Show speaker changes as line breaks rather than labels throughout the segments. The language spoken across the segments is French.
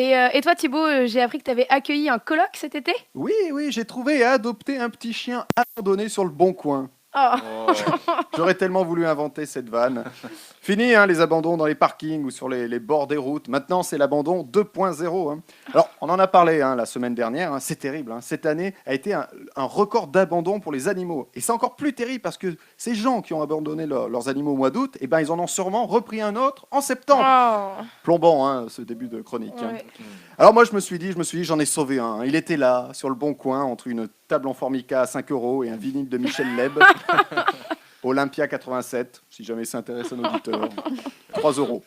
Et toi, Thibaut, j'ai appris que tu avais accueilli un colloque cet été.
Oui, oui, j'ai trouvé et adopté un petit chien abandonné sur le bon coin.
Oh.
Oh.
J'aurais tellement voulu inventer cette vanne. Fini hein, les abandons dans les parkings ou sur les bords des routes. Maintenant, c'est l'abandon 2.0. Hein. Alors, on en a parlé hein, la semaine dernière. Hein. C'est terrible. Hein. Cette année a été un record d'abandon pour les animaux. Et c'est encore plus terrible parce que ces gens qui ont abandonné leurs animaux au mois d'août, eh ben, ils en ont sûrement repris un autre en septembre.
Oh.
Plombant hein, ce début de chronique. Hein.
Ouais.
Alors moi, je me suis dit, j'en ai sauvé un. Il était là, sur le bon coin, entre une table en formica à 5 euros et un vinyle de Michel Leb. Olympia 87, si jamais ça intéresse un auditeur. 3 euros.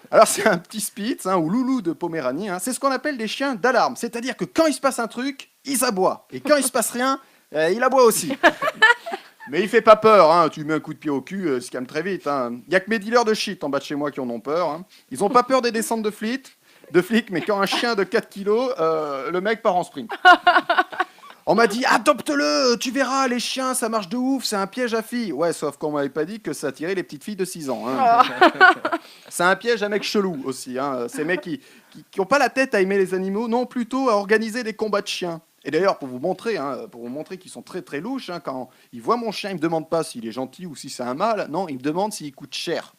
Alors c'est un petit Spitz, hein, ou loulou de Poméranie. Hein. C'est ce qu'on appelle des chiens d'alarme. C'est-à-dire que quand il se passe un truc, ils aboient. Et quand il se passe rien, il aboie aussi. Mais il fait pas peur, hein. Tu lui mets un coup de pied au cul, il se calme très vite. Hein. Il y a que mes dealers de shit en bas de chez moi qui en ont peur. Hein. Ils ont pas peur des descentes de flics, mais quand un chien de 4 kilos, le mec part en sprint. On m'a dit, adopte-le, tu verras, les chiens, ça marche de ouf, c'est un piège à filles. Ouais, sauf qu'on m'avait pas dit que ça attirait les petites filles de 6 ans. Hein. C'est un piège à mecs chelous aussi. Hein. Ces mecs qui ont pas la tête à aimer les animaux, non, plutôt à organiser des combats de chiens. Et d'ailleurs, pour vous montrer qu'ils sont très très louches, hein, quand ils voient mon chien, ils me demandent pas s'il est gentil ou si c'est un mâle. Non, ils me demandent s'il coûte cher.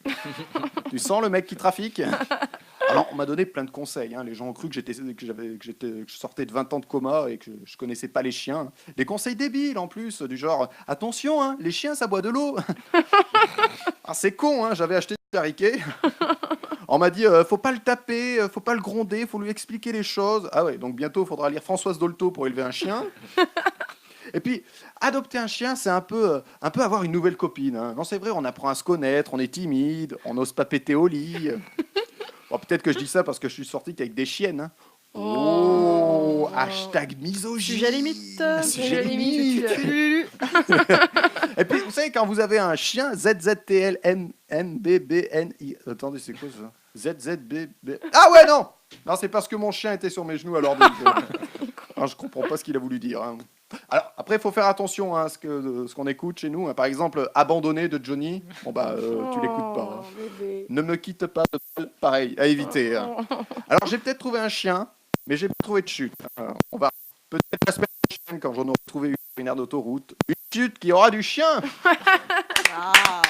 Tu sens le mec qui trafique? Alors, on m'a donné plein de conseils. Hein. Les gens ont cru que je sortais de 20 ans de coma et que je connaissais pas les chiens. Des conseils débiles en plus, du genre attention, hein, les chiens ça boit de l'eau. Ah, c'est con, hein, j'avais acheté du Pariquet. On m'a dit faut pas le taper, faut pas le gronder, faut lui expliquer les choses. Ah ouais, donc bientôt il faudra lire Françoise Dolto pour élever un chien. Et puis, adopter un chien, c'est un peu avoir une nouvelle copine. Hein. Non, c'est vrai, on apprend à se connaître, on est timide, on n'ose pas péter au lit. Bon, peut-être que je dis ça parce que je suis sorti qu'avec des chiennes. Hein. Oh, hashtag misogyne.
Sujet limite.
Sujet limite. Et puis, vous savez, quand vous avez un chien, ZZTLMNBBNI. Attendez, c'est quoi ça? ZZBB. Ah ouais, non! Non, c'est parce que mon chien était sur mes genoux alors. Alors, je comprends pas ce qu'il a voulu dire. Hein. Alors, après, il faut faire attention hein, à ce qu'on écoute chez nous. Hein. Par exemple, Abandonné de Johnny. Bon, bah, tu l'écoutes pas. Hein.
Bébé.
Ne me quitte pas, pareil, à éviter. Hein. Alors, j'ai peut-être trouvé un chien, mais j'ai pas trouvé de chute. On va peut-être la semaine prochaine, quand j'en aurai trouvé une aire d'autoroute, une chute qui aura du chien.
Ah.